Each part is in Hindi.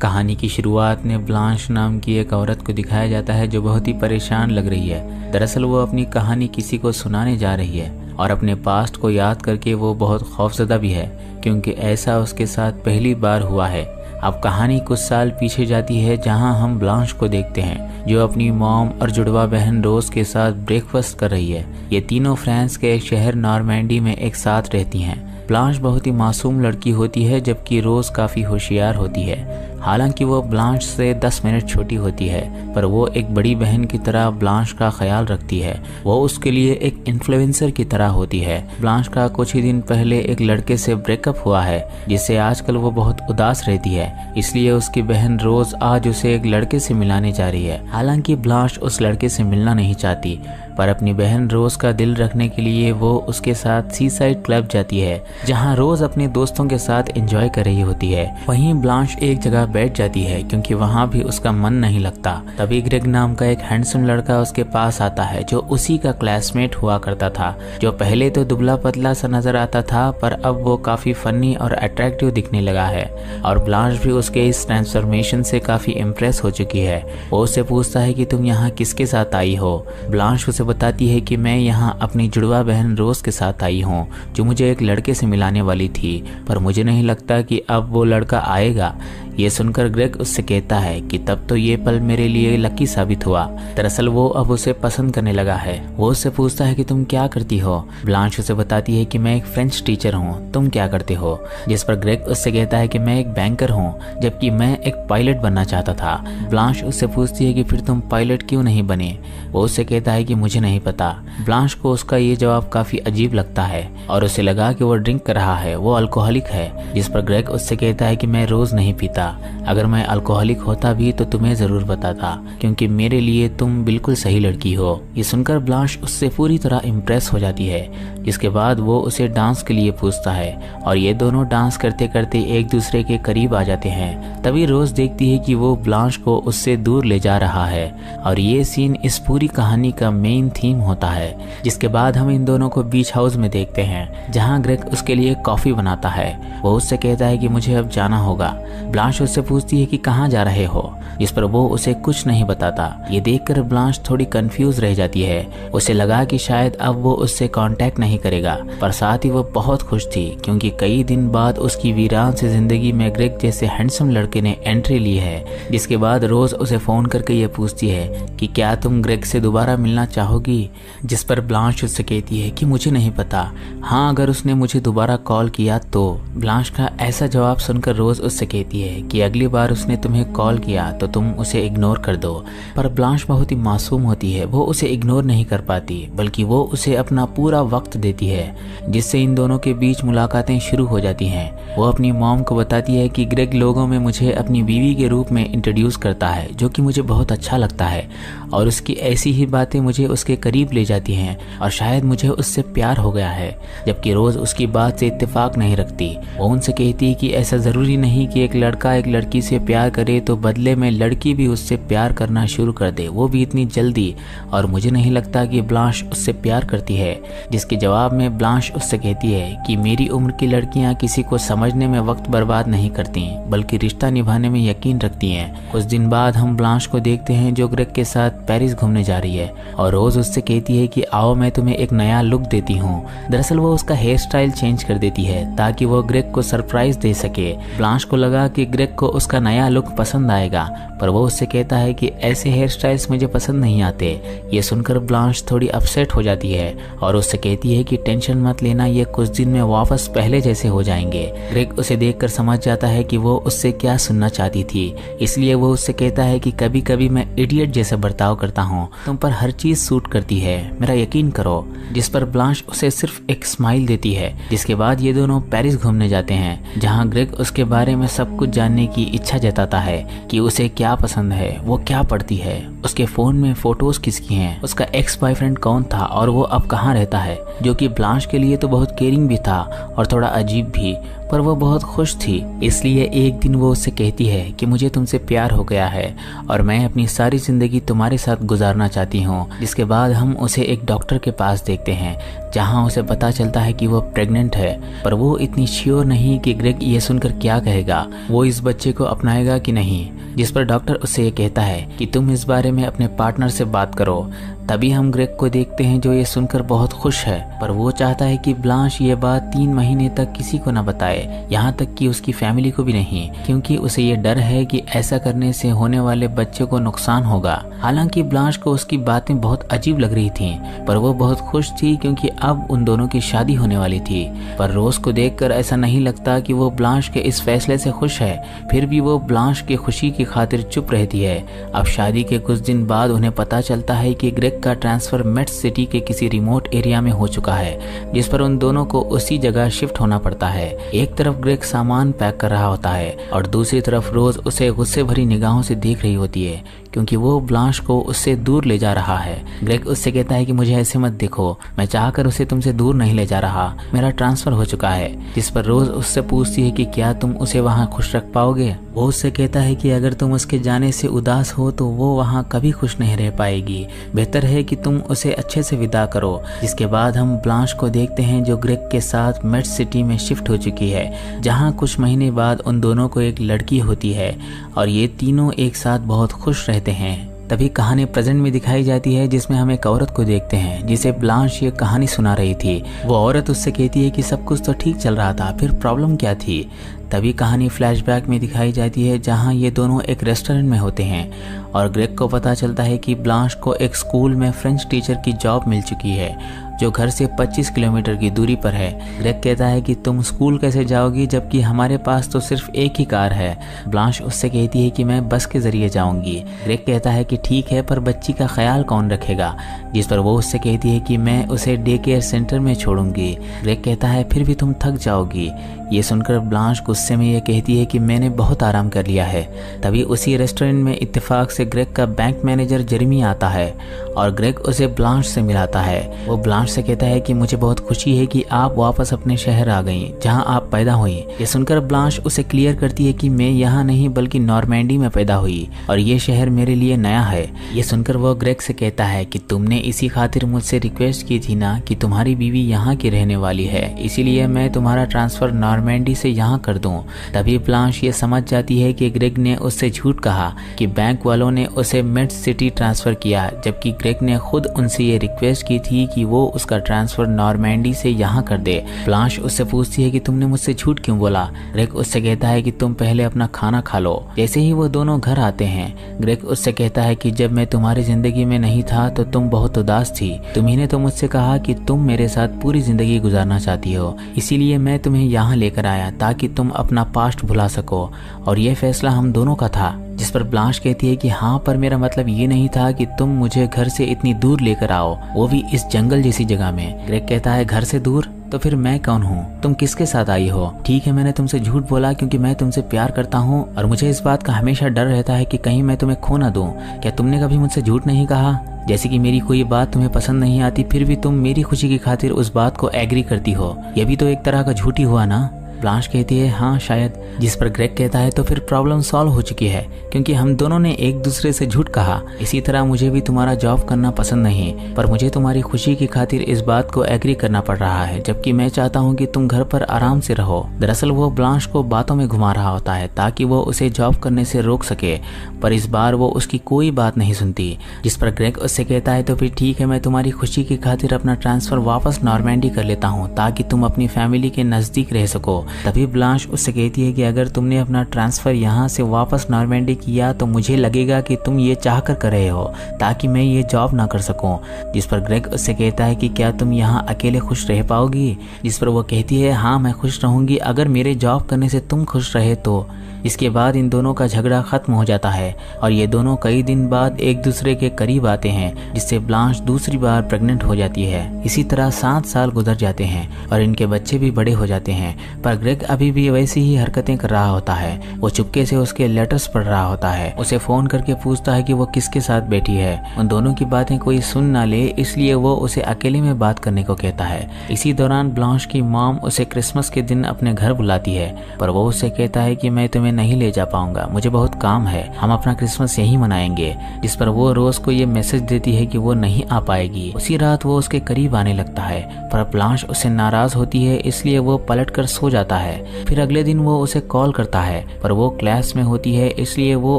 कहानी की शुरुआत में ब्लांश नाम की एक औरत को दिखाया जाता है जो बहुत ही परेशान लग रही है। दरअसल वो अपनी कहानी किसी को सुनाने जा रही है और अपने पास्ट को याद करके वो बहुत खौफजदा भी है, क्योंकि ऐसा उसके साथ पहली बार हुआ है। अब कहानी कुछ साल पीछे जाती है, जहां हम ब्लांश को देखते हैं जो अपनी मॉम और जुड़वा बहन रोज के साथ ब्रेकफास्ट कर रही है। ये तीनों फ्रांस के एक शहर नॉर्मैंडी में एक साथ रहती हैं। ब्लांश बहुत ही मासूम लड़की होती है, जबकि रोज काफ़ी होशियार होती है। हालांकि वो ब्लांश से 10 मिनट छोटी होती है, पर वो एक बड़ी बहन की तरह ब्लांश का ख्याल रखती है। वो उसके लिए एक इन्फ्लुएंसर की तरह होती है। ब्लांश का कुछ ही दिन पहले एक लड़के से ब्रेकअप हुआ है, जिससे आजकल वो बहुत उदास रहती है। इसलिए उसकी बहन रोज आज उसे एक लड़के से मिलाने जा रही है। हालांकि ब्लांश उस लड़के से मिलना नहीं चाहती, पर अपनी बहन रोज का दिल रखने के लिए वो उसके साथ सी साइड क्लब जाती है, जहां रोज अपने दोस्तों के साथ एंजॉय कर रही होती है। वहीं ब्लांश एक जगह बैठ जाती है, क्योंकि वहां भी उसका मन नहीं लगता। तभी ग्रेग नाम का एक हैंडसम लड़का उसके पास आता है, जो उसी का क्लासमेट हुआ करता था, जो पहले तो दुबला पतला सा नजर आता था, पर अब वो काफी फनी और अट्रैक्टिव दिखने लगा है। और ब्लांश भी उसके इस ट्रांसफॉर्मेशन से काफी इम्प्रेस हो चुकी है। वो उससे पूछता है कि तुम यहाँ किसके साथ आई हो। ब्लांश उसे बताती है कि मैं यहाँ अपनी जुड़वा बहन रोज के साथ आई हूँ, जो मुझे एक लड़के से मिलाने वाली थी, पर मुझे नहीं लगता कि अब वो लड़का आएगा। ये सुनकर ग्रेग उससे कहता है कि तब तो ये पल मेरे लिए लकी साबित हुआ। दरअसल वो अब उसे पसंद करने लगा है। वो उससे पूछता है कि तुम क्या करती हो। ब्लांश उसे बताती है कि मैं एक फ्रेंच टीचर हूँ, तुम क्या करते हो। जिस पर ग्रेग उससे कहता है कि मैं एक बैंकर हूँ, जबकि मैं एक पायलट बनना चाहता था। ब्लांश उससे पूछती है कि फिर तुम पायलट क्यों नहीं बने। वो उससे कहता है कि मुझे नहीं पता। ब्लांश को उसका ये जवाब काफी अजीब लगता है और उसे लगा कि वो ड्रिंक कर रहा है, वो अल्कोहलिक है। जिस पर ग्रेग उससे कहता है कि मैं रोज नहीं पीता, अगर मैं अल्कोहलिक होता भी तो तुम्हें जरूर बताता, क्योंकि मेरे लिए तुम बिल्कुल सही लड़की हो। ये सुनकर ब्लांश उससे पूरी तरह इम्प्रेस हो जाती है। जिसके बाद वो उसे डांस के लिए पूछता है और ये दोनों डांस करते करते एक दूसरे के करीब आ जाते हैं। तभी रोज देखती है कि वो ब्लांश को उससे दूर ले जा रहा है, और ये सीन इस पूरी कहानी का मेन थीम होता है। जिसके बाद हम इन दोनों को बीच हाउस में देखते हैं, जहाँ ग्रेग उसके लिए कॉफी बनाता है। वो उससे कहता है कि मुझे अब जाना होगा। ब्लांश उससे पूछती है कि कहाँ जा रहे हो, जिस पर वो उसे कुछ नहीं बताता। ये देखकर ब्लांश थोड़ी कंफ्यूज रह जाती है। उसे लगा कि शायद अब वो उससे कांटेक्ट नहीं करेगा, पर साथ ही वो बहुत खुश थी, क्योंकि कई दिन बाद उसकी वीरान से जिंदगी में ग्रेग जैसे हैंडसम लड़के ने एंट्री ली है। जिसके बाद रोज उसे फोन करके ये पूछती है कि क्या तुम ग्रेग से दोबारा मिलना चाहोगी। जिस पर ब्लांश उससे कहती है कि मुझे नहीं पता, हाँ अगर उसने मुझे दोबारा कॉल किया तो। ब्लांश का ऐसा जवाब सुनकर रोज उससे कहती है कि अगली बार उसने तुम्हें कॉल किया तो तुम उसे इग्नोर कर दो। पर ब्लांश बहुत ही मासूम होती है, वो उसे इग्नोर नहीं कर पाती, बल्कि वो उसे अपना पूरा वक्त देती है, जिससे इन दोनों के बीच मुलाकातें शुरू हो जाती हैं। वो अपनी मॉम को बताती है कि ग्रेग लोगों में मुझे अपनी बीवी के रूप में इंट्रोड्यूस करता है, जो कि मुझे बहुत अच्छा लगता है, और उसकी ऐसी ही बातें मुझे उसके करीब ले जाती हैं, और शायद मुझे उससे प्यार हो गया है। जबकि रोज उसकी बात से इत्तेफाक नहीं रखती। वो उनसे कहती है कि ऐसा जरूरी नहीं कि एक लड़का एक लड़की से प्यार करे तो बदले में लड़की भी उससे प्यार करना शुरू कर दे, वो भी इतनी जल्दी, और मुझे नहीं लगता कि ब्लांश उससे प्यार करती है। जिसके जवाब में ब्लांश उससे कहती है कि मेरी उम्र की लड़कियां किसी को समझने में वक्त बर्बाद नहीं करती, बल्कि रिश्ता निभाने में यकीन रखती हैं। कुछ दिन बाद हम ब्लांश को देखते हैं जो ग्रेग के साथ पेरिस घूमने जा रही है, और रोज उससे कहती है कि आओ मैं तुम्हें एक नया लुक देती हूँ। दरअसल वो उसका हेयर स्टाइल चेंज कर देती है ताकि वो ग्रेग को सरप्राइज दे सके। ब्लांश को लगा कि ग्रेग को उसका नया लुक पसंद आएगा, पर वो उससे कहता है कि ऐसे हेयर स्टाइल्स मुझे पसंद नहीं आते। ये सुनकर ब्लांश थोड़ी अपसेट हो जाती है और उससे कहती है कि टेंशन मत लेना, ये कुछ दिन में वापस पहले जैसे हो जाएंगे। ग्रेग उसे देखकर समझ जाता है कि वो उससे क्या सुनना चाहती थी, इसलिए वो उससे कहता है कि कभी कभी मैं इडियट जैसा बर्ताव करता हूँ, तुम पर हर चीज सूट करती है, मेरा यकीन करो। जिस पर ब्लांश उसे सिर्फ एक स्माइल देती है। जिसके बाद ये दोनों पेरिस घूमने जाते हैं, जहाँ ग्रेग उसके बारे में सब कुछ जानने की इच्छा जताता है कि उसे क्या पसंद है, वो क्या पढ़ती है, उसके फोन में फोटोज किसकी हैं, उसका एक्स बॉयफ्रेंड कौन था और वो अब कहाँ रहता है, जो कि ब्लांश के लिए तो बहुत केयरिंग भी था और थोड़ा अजीब भी। पर वो बहुत खुश थी। इसलिए एक दिन वो उससे कहती है कि मुझे तुमसे प्यार हो गया है और मैं अपनी सारी जिंदगी तुम्हारे साथ गुजारना चाहती हूँ। जिसके बाद हम उसे एक डॉक्टर के पास देखते हैं जहाँ उसे पता चलता है कि वो प्रेग्नेंट है, पर वो इतनी श्योर नहीं कि ग्रेग ये सुनकर क्या कहेगा, वो इस बच्चे को अपनाएगा कि नहीं। जिस पर डॉक्टर उससे ये कहता है कि तुम इस बारे में अपने पार्टनर से बात करो। तभी हम ग्रेग को देखते हैं जो ये सुनकर बहुत खुश है, पर वो चाहता है कि ब्लांश ये बात 3 महीने तक किसी को न बताए, यहाँ तक कि उसकी फैमिली को भी नहीं, क्योंकि उसे ये डर है कि ऐसा करने से होने वाले बच्चे को नुकसान होगा। हालांकि ब्लांश को उसकी बातें बहुत अजीब लग रही थीं, पर वो बहुत खुश थी क्योंकि अब उन दोनों की शादी होने वाली थी। पर रोज को देखकर ऐसा नहीं लगता कि वो ब्लांश के इस फैसले से खुश है, फिर भी वो ब्लांश की खुशी की खातिर चुप रहती है। अब शादी के कुछ दिन बाद उन्हें पता चलता है कि ग्रेग का ट्रांसफर मेट सिटी के किसी रिमोट एरिया में हो चुका है, जिस पर उन दोनों को उसी जगह शिफ्ट होना पड़ता है। एक तरफ ग्रेग सामान पैक कर रहा होता है और दूसरी तरफ रोज उसे गुस्से भरी निगाहों से देख रही होती है, क्योंकि वो ब्लांश को उससे दूर ले जा रहा है। ग्रेग उससे कहता है कि मुझे ऐसे मत देखो, मैं चाहकर उसे तुमसे दूर नहीं ले जा रहा, मेरा ट्रांसफर हो चुका है। जिस पर रोज उससे पूछती है कि क्या तुम उसे वहाँ खुश रख पाओगे। वो उससे कहता है कि अगर तुम उसके जाने से उदास हो तो वो वहाँ कभी खुश नहीं रह पाएगी, बेहतर है कि तुम उसे अच्छे से विदा करो। जिसके बाद हम ब्लांश को देखते हैं जो ग्रेग के साथ मेट सिटी में शिफ्ट हो चुकी है, जहाँ कुछ महीने बाद उन दोनों को एक लड़की होती है और ये तीनों एक साथ बहुत खुश रहते हैं। तभी कहानी प्रेजेंट में दिखाई जाती है जिसमें हम एक औरत को देखते हैं जिसे ब्लांश ये कहानी सुना रही थी। वो औरत उससे कहती है कि सब कुछ तो ठीक चल रहा था, फिर प्रॉब्लम क्या थी। तभी कहानी फ्लैशबैक में दिखाई जाती है जहां ये दोनों एक रेस्टोरेंट में होते हैं और ग्रेग को पता चलता है कि ब्लांश को एक स्कूल में फ्रेंच टीचर की जॉब मिल चुकी है जो घर से 25 किलोमीटर की दूरी पर है। ग्रेग कहता है कि तुम स्कूल कैसे जाओगी जबकि हमारे पास तो सिर्फ एक ही कार है। ब्लांश उससे कहती है कि मैं बस के जरिए जाऊंगी। ग्रेग कहता है कि ठीक है, पर बच्ची का ख्याल कौन रखेगा। जिस पर वो उससे कहती है कि मैं उसे डे केयर सेंटर में छोड़ूंगी। ग्रेग कहता है फिर भी तुम थक जाओगी। ये सुनकर ब्लांश गुस्से में ये कहती है कि मैंने बहुत आराम कर लिया है। तभी उसी रेस्टोरेंट में इत्तेफाक से ग्रेग का बैंक मैनेजर जेरेमी आता है और ग्रेग उसे ब्लांश से मिलाता है। वो ब्लांश से कहता है कि मुझे बहुत खुशी है कि आप वापस अपने शहर आ गई जहां आप पैदा हुई। ये सुनकर ब्लांश उसे क्लियर करती है कि मैं यहाँ नहीं बल्कि नॉर्मैंडी में पैदा हुई और ये शहर मेरे लिए नया है। ये सुनकर वो ग्रेग से कहता है कि तुमने इसी खातिर मुझसे रिक्वेस्ट की थी ना कि तुम्हारी बीवी यहाँ की रहने वाली है, इसीलिए मैं तुम्हारा ट्रांसफर नॉर्मैंडी से यहाँ कर दूं। तभी ब्लांश ये समझ जाती है कि ग्रेग ने उससे झूठ कहा कि बैंक वालों ने उसे मेट सिटी ट्रांसफर किया, जबकि ग्रेग ने खुद उनसे ये रिक्वेस्ट की थी कि वो उसका ट्रांसफर नॉर्मैंडी से यहाँ कर दे। ब्लांश उससे पूछती है कि तुमने मुझसे झूठ क्यों बोला। ग्रेग उससे कहता है कि तुम पहले अपना खाना खा लो। जैसे ही वो दोनों घर आते हैं, ग्रेग उससे कहता है कि जब मैं तुम्हारी जिंदगी में नहीं था तो तुम बहुत उदास थी। तुम्ही ने तो मुझसे कहा कि तुम मेरे साथ पूरी जिंदगी गुजारना चाहती हो, इसीलिए मैं तुम्हें यहाँ लेकर आया ताकि तुम अपना पास्ट भुला सको और ये फैसला हम दोनों का था। जिस पर ब्लांश कहती है कि हाँ, पर मेरा मतलब ये नहीं था कि तुम मुझे घर से इतनी दूर लेकर आओ, वो भी इस जंगल जैसी जगह में। ग्रेग कहता है घर से दूर? तो फिर मैं कौन हूँ? तुम किसके साथ आई हो? ठीक है, मैंने तुमसे झूठ बोला क्योंकि मैं तुमसे प्यार करता हूँ और मुझे इस बात का हमेशा डर रहता है कि कहीं मैं तुम्हें खो ना दूं। क्या तुमने कभी मुझसे झूठ नहीं कहा? जैसे कि मेरी कोई बात तुम्हें पसंद नहीं आती फिर भी तुम मेरी खुशी की खातिर उस बात को एग्री करती हो, ये भी तो एक तरह का झूठ ही हुआ ना। ब्लांश कहती है हाँ शायद। जिस पर ग्रेग कहता है तो फिर प्रॉब्लम सॉल्व हो चुकी है क्योंकि हम दोनों ने एक दूसरे से झूठ कहा। इसी तरह मुझे भी तुम्हारा जॉब करना पसंद नहीं, पर मुझे तुम्हारी खुशी की खातिर इस बात को एग्री करना पड़ रहा है, जबकि मैं चाहता हूँ कि तुम घर पर आराम से रहो। दरअसल वो ब्लांश को बातों में घुमा रहा होता है ताकि वो उसे जॉब करने से रोक सके, पर इस बार वो उसकी कोई बात नहीं सुनती। जिस पर ग्रेग उससे कहता है तो फिर ठीक है, मैं तुम्हारी खुशी की खातिर अपना ट्रांसफर वापस नॉर्मैंडी कर लेता हूँ ताकि तुम अपनी फैमिली के नजदीक रह सको। तभी ब्लांश उससे कहती है कि अगर तुमने अपना ट्रांसफर यहाँ से वापस नॉर्मैंडी किया तो मुझे लगेगा कि तुम ये चाहकर कर रहे हो ताकि मैं ये जॉब ना कर सकूं। जिस पर ग्रेग उससे कहता है कि क्या तुम यहाँ अकेले खुश रह पाओगी। जिस पर वो कहती है हाँ, मैं खुश रहूंगी अगर मेरे जॉब करने से तुम खुश रहे तो। इसके बाद इन दोनों का झगड़ा खत्म हो जाता है और ये दोनों कई दिन बाद एक दूसरे के करीब आते हैं, जिससे ब्लांश दूसरी बार प्रेग्नेंट हो जाती है। इसी तरह 7 साल गुजर जाते हैं और इनके बच्चे भी बड़े हो जाते हैं, पर ग्रेग अभी भी वैसी ही हरकतें कर रहा होता है। वो चुपके से उसके लेटर्स पढ़ रहा होता है। उसे फोन करके पूछता है कि वो किसके साथ बैठी है। उन दोनों की बातें कोई सुन ना ले, इसलिए वो उसे अकेले में बात करने को कहता है। इसी दौरान ब्लांश की मॉम उसे क्रिसमस के दिन अपने घर बुलाती है, पर वो उससे कहता है कि मैं तुम्हें नहीं ले जा पाऊंगा, मुझे बहुत काम है, हम अपना क्रिसमस यहीं मनाएंगे। जिस पर वो रोज को ये मैसेज देती है कि वो नहीं आ पाएगी। उसी रात वो उसके करीब आने लगता है, पर ब्लांश उससे नाराज होती है, इसलिए वो पलटकर सो जाता है। फिर अगले दिन वो उसे कॉल करता है, पर वो क्लास में होती है, इसलिए वो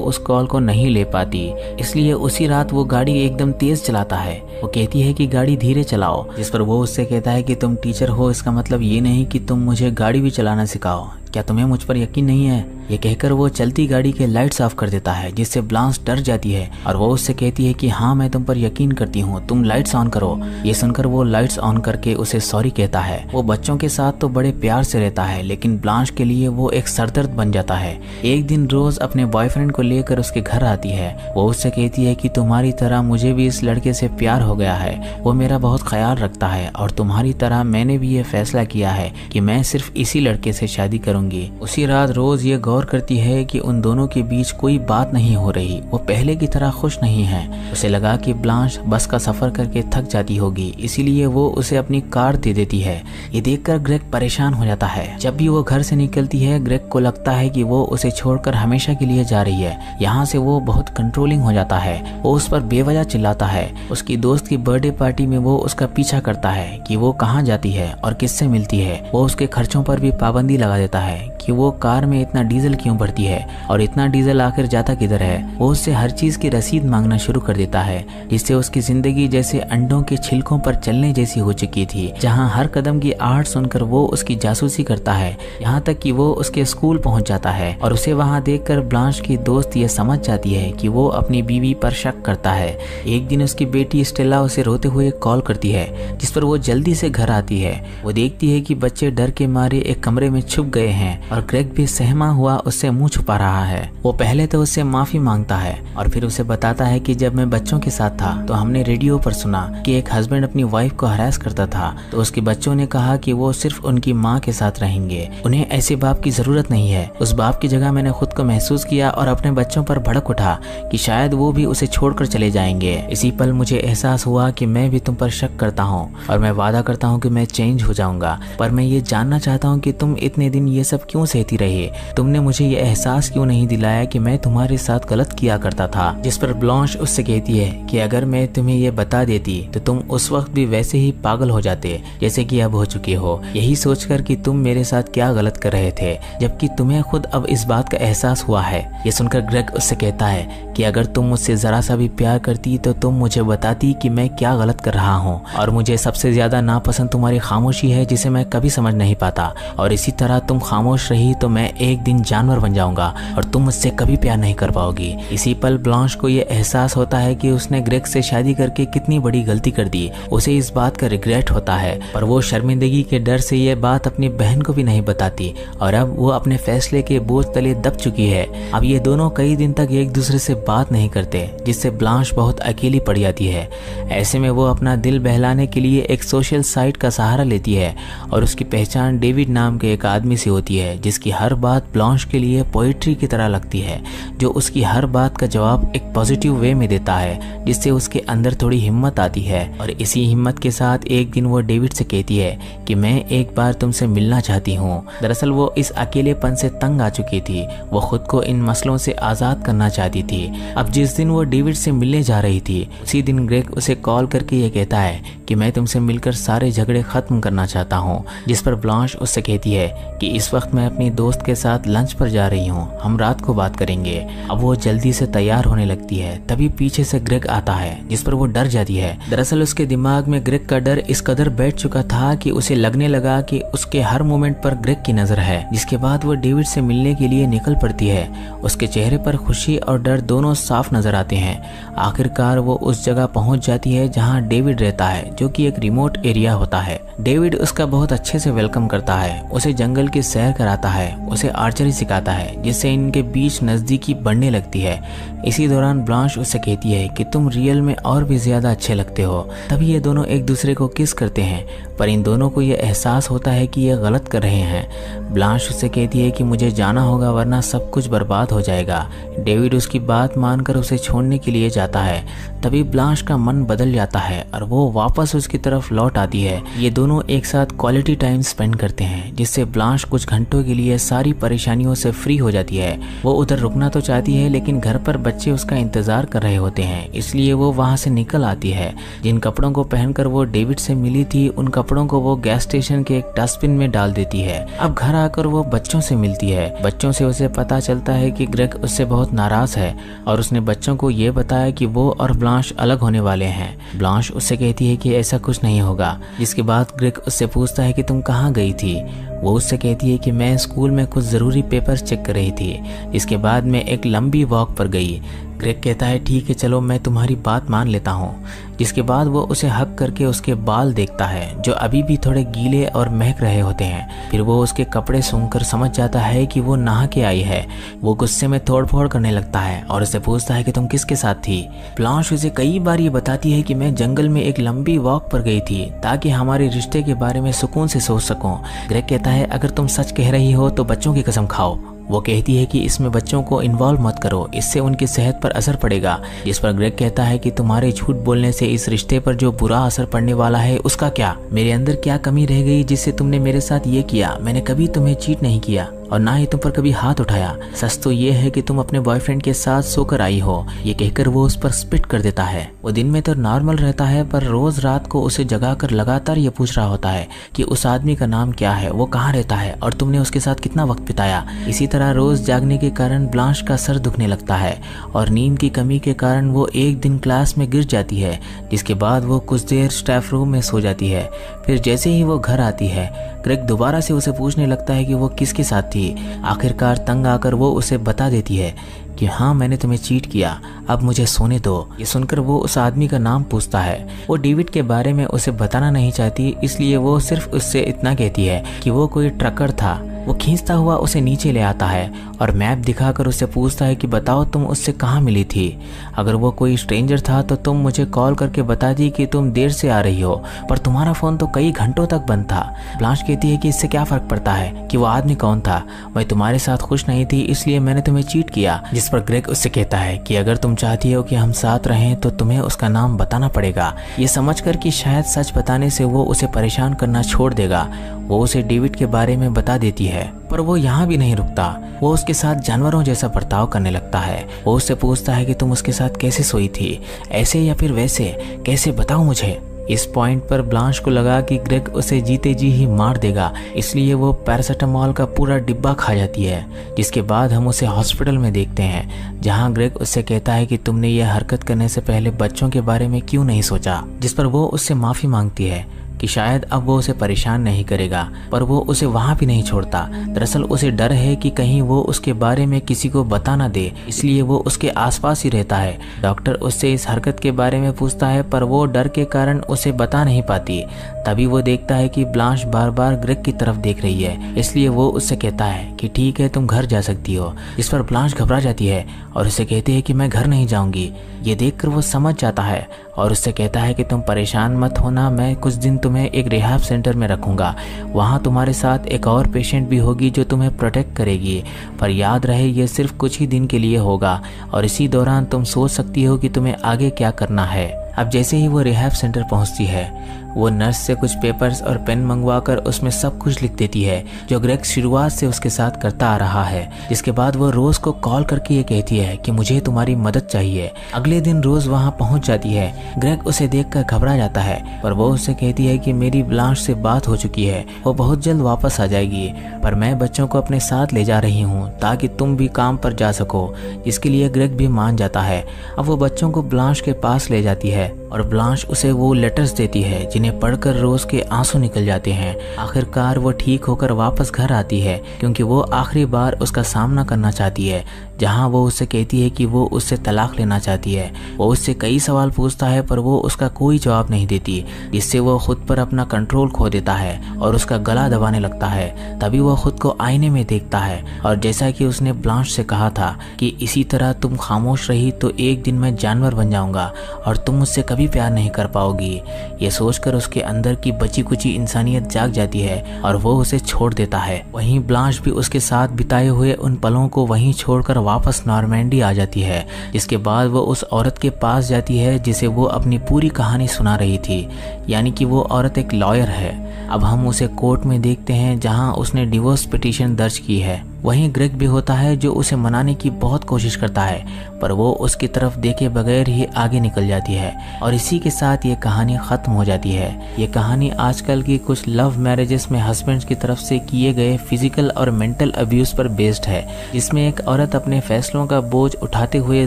उस कॉल को नहीं ले पाती। इसलिए उसी रात वो गाड़ी एकदम तेज चलाता है। वो कहती है कि गाड़ी धीरे चलाओ, जिस पर वो उससे कहता है कि तुम टीचर हो, इसका मतलब ये नहीं कि तुम मुझे गाड़ी भी चलाना सिखाओ, क्या तुम्हें मुझ पर यकीन नहीं है। ये कहकर वो चलती गाड़ी के लाइट्स ऑफ कर देता है, जिससे ब्लांश डर जाती है और वो उससे कहती है कि हाँ मैं तुम पर यकीन करती हूँ, तुम लाइट्स ऑन करो। ये सुनकर वो लाइट्स ऑन करके उसे सॉरी कहता है। वो बच्चों के साथ तो बड़े प्यार से रहता है, लेकिन ब्लांश के लिए वो एक सरदर्द बन जाता है। एक दिन रोज अपने बॉयफ्रेंड को लेकर उसके घर आती है। वो उससे कहती है कि तुम्हारी तरह मुझे भी इस लड़के से प्यार हो गया है, वो मेरा बहुत ख्याल रखता है और तुम्हारी तरह मैंने भी ये फैसला किया है कि मैं सिर्फ इसी लड़के से शादी करूंगी। उसी रात रोज ये गौर करती है कि उन दोनों के बीच कोई बात नहीं हो रही, वो पहले की तरह खुश नहीं है। उसे लगा कि ब्लांश बस का सफर करके थक जाती होगी, इसीलिए वो उसे अपनी कार दे देती है। ये देखकर ग्रेग परेशान हो जाता है। जब भी वो घर से निकलती है, ग्रेग को लगता है कि वो उसे छोड़कर हमेशा के लिए जा रही है। यहाँ से वो बहुत कंट्रोलिंग हो जाता है। वो उस पर बेवजह चिल्लाता है। उसकी दोस्त की बर्थडे पार्टी में वो उसका पीछा करता है कि वो कहाँ जाती है और किससे मिलती है। वो उसके खर्चों पर भी पाबंदी लगा देता है कि वो कार में इतना डीजल क्यों भरती है और इतना डीजल आखिर जाता किधर है। वो उससे हर चीज की रसीद मांगना शुरू कर देता है, जिससे उसकी जिंदगी जैसे अंडों के छिलकों पर चलने जैसी हो चुकी थी, जहाँ हर कदम की आहट सुनकर वो उसकी जासूसी करता है। यहाँ तक कि वो उसके स्कूल पहुंच जाता है और उसे वहाँ देखकर ब्लांश की दोस्त ये समझ जाती है कि वो अपनी बीवी पर शक करता है। एक दिन उसकी बेटी स्टेला उसे रोते हुए कॉल करती है, जिस पर वो जल्दी से घर आती है। वो देखती है कि बच्चे डर के मारे एक कमरे में छुप गए हैं और ग्रेग भी सहमा हुआ उससे मुंह छुपा रहा है। वो पहले तो उससे माफी मांगता है और फिर उसे बताता है कि जब मैं बच्चों के साथ था तो हमने रेडियो पर सुना कि एक हस्बैंड अपनी वाइफ को हरास करता था, तो उसके बच्चों ने कहा कि वो सिर्फ उनकी माँ के साथ रहेंगे, उन्हें ऐसे बाप की जरूरत नहीं है। उस बाप की जगह मैंने खुद को महसूस किया और अपने बच्चों पर भड़क उठा कि शायद वो भी उसे छोड़कर चले जाएंगे। इसी पल मुझे एहसास हुआ कि मैं भी तुम पर शक करता हूँ और मैं वादा करता हूँ कि मैं चेंज हो जाऊंगा, पर मैं ये जानना चाहता हूँ कि तुम इतने दिन ये सब क्यों सहती रही। तुमने मुझे ये एहसास क्यों नहीं दिलाया कि मैं तुम्हारे साथ गलत किया करता था। जिस पर ब्लांश उससे कहती है कि अगर मैं तुम्हें ये बता देती तो तुम उस वक्त भी वैसे ही पागल हो जाते जैसे कि अब हो चुके हो, यही सोचकर कि तुम मेरे साथ क्या गलत कर रहे थे, जबकि तुम्हें खुद अब इस बात का एहसास हुआ है। ये सुनकर ग्रेग उससे कहता है कि अगर तुम मुझसे जरा सा भी प्यार करती तो तुम मुझे बताती कि मैं क्या गलत कर रहा हूँ, और मुझे सबसे ज्यादा नापसंद तुम्हारी खामोशी है जिसे मैं कभी समझ नहीं पाता, और इसी तरह तुम खामोश रही तो मैं एक दिन जानवर बन जाऊंगा और तुम मुझसे कभी प्यार नहीं कर पाओगी। इसी पल ब्लांश को ये एहसास होता है कि उसने ग्रेग से शादी करके कितनी बड़ी गलती कर दी। उसे इस बात का रिग्रेट होता है, पर वो शर्मिंदगी के डर से ये बात अपनी बहन को भी नहीं बताती और अब वो अपने फैसले के बोझ तले दब चुकी है। अब ये दोनों कई दिन तक एक दूसरे से बात नहीं करते, जिससे ब्लांश बहुत अकेली पड़ जाती है। ऐसे में वो अपना दिल बहलाने के लिए एक सोशल साइट का सहारा लेती है और उसकी पहचान डेविड नाम के एक आदमी से होती है, जिसकी हर बात ब्लांश के लिए पोइट्री की तरह लगती है, जो उसकी हर बात का जवाब एक पॉजिटिव वे में देता है, जिससे उसके अंदर थोड़ी हिम्मत आती है। और इसी हिम्मत के साथ एक दिन वो डेविड से कहती है कि मैं एक बार तुमसे मिलना चाहती हूँ। दरअसल वो इस अकेलेपन से तंग आ चुकी थी, वो खुद को इन मसलों से आज़ाद करना चाहती थी। अब जिस दिन वो डेविड से मिलने जा रही थी, उसी दिन ग्रेग उसे कॉल करके ये कहता है कि मैं तुमसे मिलकर सारे झगड़े खत्म करना चाहता हूँ। जिस पर ब्लांश उससे कहती है कि इस वक्त मैं अपनी दोस्त के साथ लंच पर जा रही हूँ, हम रात को बात करेंगे। अब वो जल्दी से तैयार होने लगती है, तभी पीछे से ग्रेग आता है, जिस पर वो डर जाती है। दरअसल उसके दिमाग में ग्रेग का डर इस कदर बैठ चुका था कि उसे लगने लगा कि उसके हर मोमेंट पर ग्रेग की नजर है। जिसके बाद वो डेविड से मिलने के लिए निकल पड़ती है। उसके चेहरे पर खुशी और डर दोनों साफ नजर आते हैं। आखिरकार वो उस जगह पहुंच जाती है जहां डेविड रहता है, जो कि एक रिमोट एरिया होता है। डेविड उसका बहुत अच्छे से वेलकम करता है, उसे जंगल की सैर कराता आता है, उसे आर्चरी सिखाता है, जिससे इनके बीच नज़दीकी बढ़ने लगती है। इसी दौरान ब्लांश उससे कहती है कि तुम रियल में और भी ज़्यादा अच्छे लगते हो। तभी ये दोनों एक दूसरे को किस करते हैं, पर इन दोनों को ये एहसास होता है कि ये गलत कर रहे हैं। ब्लांश उससे कहती है कि मुझे जाना होगा वरना सब कुछ बर्बाद हो जाएगा। डेविड उसकी बात मानकर उसे छोड़ने के लिए जाता है। तभी ब्लांश का मन बदल जाता है और वो वापस उसकी तरफ लौट आती है। ये दोनों एक साथ क्वालिटी टाइम स्पेंड करते हैं, जिससे ब्लांश कुछ घंटों के लिए सारी परेशानियों से फ्री हो जाती है। वो उधर रुकना तो चाहती है, लेकिन घर पर बच्चे उसका इंतजार कर रहे होते हैं, इसलिए वो वहाँ से निकल आती है। जिन कपड़ों को पहनकर वो डेविड से मिली थी, उन कपड़ों को वो गैस स्टेशन के एक डस्टबिन में डाल देती है। अब घर आकर वो बच्चों से मिलती है। बच्चों से उसे पता चलता है कि ग्रेग उससे बहुत नाराज है और उसने बच्चों को ये बताया कि वो और ब्लांश अलग होने वाले हैं। ब्लांश उससे कहती है कि ऐसा कुछ नहीं होगा, जिसके बाद ग्रेग उससे पूछता है कि तुम कहाँ गई थी। वो उससे कहती है कि मैं स्कूल में कुछ ज़रूरी पेपर्स चेक कर रही थी, जिसके बाद मैं एक लंबी वॉक पर गई। ग्रेग कहता है ठीक है चलो मैं तुम्हारी बात मान लेता हूँ। जिसके बाद वो उसे हक करके उसके बाल देखता है, जो अभी भी थोड़े गीले और महक रहे होते हैं। फिर वो उसके कपड़े सूंघकर समझ जाता है कि वो नहा के आई है। वो गुस्से में तोड़फोड़ करने लगता है और उससे पूछता है कि तुम किसके साथ थी। ब्लांश उसे कई बार ये बताती है कि मैं जंगल में एक लंबी वॉक पर गई थी ताकि हमारे रिश्ते के बारे में सुकून से सोच सकूं। ग्रेग कहता है अगर तुम सच कह रही हो तो बच्चों की कसम खाओ। वो कहती है कि इसमें बच्चों को इन्वॉल्व मत करो, इससे उनकी सेहत पर असर पड़ेगा। जिस पर ग्रेग कहता है कि तुम्हारे झूठ बोलने से इस रिश्ते पर जो बुरा असर पड़ने वाला है उसका क्या? मेरे अंदर क्या कमी रह गई जिससे तुमने मेरे साथ ये किया? मैंने कभी तुम्हें चीट नहीं किया और ना ही तुम पर कभी हाथ उठाया। सच तो ये है कि तुम अपने बॉयफ्रेंड के साथ सोकर आई हो। ये कहकर वो उस पर स्पिट कर देता है। वो दिन में तो नॉर्मल रहता है, पर रोज रात को उसे जगाकर लगातार ये पूछ रहा होता है कि उस आदमी का नाम क्या है, वो कहाँ रहता है और तुमने उसके साथ कितना वक्त बिताया। इसी तरह रोज जागने के कारण ब्लांश का सर दुखने लगता है और नींद की कमी के कारण वो एक दिन क्लास में गिर जाती है, जिसके बाद वो कुछ देर स्टाफ रूम में सो जाती है। फिर जैसे ही वो घर आती है, ग्रेग दोबारा से उसे पूछने लगता है कि वो किसके साथ थी। आखिरकार तंग आकर वो उसे बता देती है कि हाँ मैंने तुम्हें चीट किया, अब मुझे सोने दो। ये सुनकर वो उस आदमी का नाम पूछता है। वो डेविड के बारे में उसे बताना नहीं चाहती, इसलिए वो सिर्फ उससे इतना कहती है कि वो कोई ट्रकर था। वो खींचता हुआ उसे नीचे ले आता है और मैप दिखाकर उससे पूछता है कि बताओ तुम उससे कहाँ मिली थी। अगर वो कोई स्ट्रेंजर था तो तुम मुझे कॉल करके बता दी कि तुम देर से आ रही हो, पर तुम्हारा फोन तो कई घंटों तक बंद था। ब्लांश कहती है कि इससे क्या फर्क पड़ता है कि वो आदमी कौन था, मैं तुम्हारे साथ खुश नहीं थी इसलिए मैंने तुम्हें चीट किया। जिस पर ग्रेग उससे कहता है कि अगर तुम चाहती हो कि हम साथ रहें तो तुम्हें उसका नाम बताना पड़ेगा। ये समझकर कि शायद सच बताने से वो उसे परेशान करना छोड़ देगा, वो उसे डेविड के बारे में बता देती है। पर वो यहाँ भी नहीं रुकता, वो उसके साथ जानवरों जैसा बर्ताव करने लगता है। वो उससे पूछता है कि तुम उसके साथ कैसे सोई थी, ऐसे या फिर वैसे, कैसे बताओ मुझे। इस पॉइंट पर ब्लांश को लगा कि ग्रेग उसे जीते जी ही मार देगा, इसलिए वो पैरासिटामोल का पूरा डिब्बा खा जाती है। जिसके बाद हम उसे हॉस्पिटल में देखते हैं, जहां ग्रेग उससे कहता है कि तुमने ये हरकत करने से पहले बच्चों के बारे में क्यों नहीं सोचा। जिस पर वो उससे माफी मांगती है कि शायद अब वो उसे परेशान नहीं करेगा, पर वो उसे वहाँ भी नहीं छोड़ता। दरअसल उसे डर है कि कहीं वो उसके बारे में किसी को बता ना दे, इसलिए वो उसके आसपास ही रहता है। डॉक्टर उससे इस हरकत के बारे में पूछता है, पर वो डर के कारण उसे बता नहीं पाती। तभी वो देखता है कि ब्लांश बार बार ग्रेग की तरफ देख रही है, इसलिए वो उससे कहता है कि ठीक है तुम घर जा सकती हो। इस पर ब्लांश घबरा जाती है और उसे कहती है कि मैं घर नहीं जाऊंगी। ये देखकर वो समझ जाता है और उससे कहता है कि तुम परेशान मत होना, मैं कुछ दिन तुम्हें एक रिहैब सेंटर में रखूंगा। वहाँ तुम्हारे साथ एक और पेशेंट भी होगी जो तुम्हें प्रोटेक्ट करेगी, पर याद रहे ये सिर्फ कुछ ही दिन के लिए होगा और इसी दौरान तुम सोच सकती हो कि तुम्हें आगे क्या करना है। अब जैसे ही वो रिहैब सेंटर पहुंचती है, वो नर्स से कुछ पेपर्स और पेन मंगवाकर उसमें सब कुछ लिख देती है जो ग्रेग शुरुआत से उसके साथ करता आ रहा है। जिसके बाद वो रोज को कॉल करके ये कहती है कि मुझे तुम्हारी मदद चाहिए। अगले दिन रोज वहाँ पहुँच जाती है। ग्रेग उसे देखकर घबरा जाता है, पर वो उससे कहती है कि मेरी ब्लांश से बात हो चुकी है, वो बहुत जल्द वापस आ जाएगी, पर मैं बच्चों को अपने साथ ले जा रही हूँ ताकि तुम भी काम पर जा सको। इसके लिए ग्रेग भी मान जाता है। अब वो बच्चों को ब्लांश के पास ले जाती है और ब्लांश उसे वो लेटर्स देती है जिन्हें पढ़कर रोज के आंसू निकल जाते हैं। आखिरकार वो ठीक होकर वापस घर आती है क्योंकि वो आखिरी बार उसका सामना करना चाहती है। जहां वो उससे कहती है कि वो उससे तलाक लेना चाहती है। वो उससे कई सवाल पूछता है पर वो उसका कोई जवाब नहीं देती, जिससे वो खुद पर अपना कंट्रोल खो देता है और उसका गला दबाने लगता है। तभी वो खुद को आईने में देखता है और जैसा कि उसने ब्लांश से कहा था कि इसी तरह तुम खामोश रही तो एक दिन मैं जानवर बन जाऊंगा और तुम मुझसे कभी प्यार नहीं कर पाओगी। ये सोचकर उसके अंदर की बची कुची इंसानियत जाग जाती है और वो उसे छोड़ देता है। वहीं ब्लांश भी उसके साथ बिताए हुए उन पलों को वहीं छोड़कर वापस नॉर्मैंडी आ जाती है, जिसके बाद वो उस औरत के पास जाती है जिसे वो अपनी पूरी कहानी सुना रही थी, यानी कि वो औरत एक लॉयर है। अब हम उसे कोर्ट में देखते हैं जहां उसने डिवोर्स पिटीशन दर्ज की है। वहीं ग्रेग भी होता है जो उसे मनाने की बहुत कोशिश करता है, पर वो उसकी तरफ देखे बगैर ही आगे निकल जाती है और इसी के साथ ये कहानी खत्म हो जाती है। ये कहानी आजकल की कुछ लव मैरिजेस में हस्बैंड्स की तरफ से किए गए फिजिकल और मेंटल अब्यूज पर बेस्ड है, जिसमें एक औरत अपने फैसलों का बोझ उठाते हुए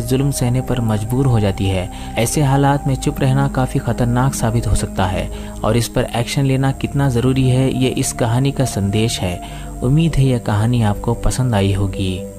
जुल्म सहने पर मजबूर हो जाती है। ऐसे हालात में चुप रहना काफी खतरनाक साबित हो सकता है और इस पर एक्शन लेना कितना जरूरी है, ये इस कहानी का संदेश है। उम्मीद है यह कहानी आपको पसंद आई होगी।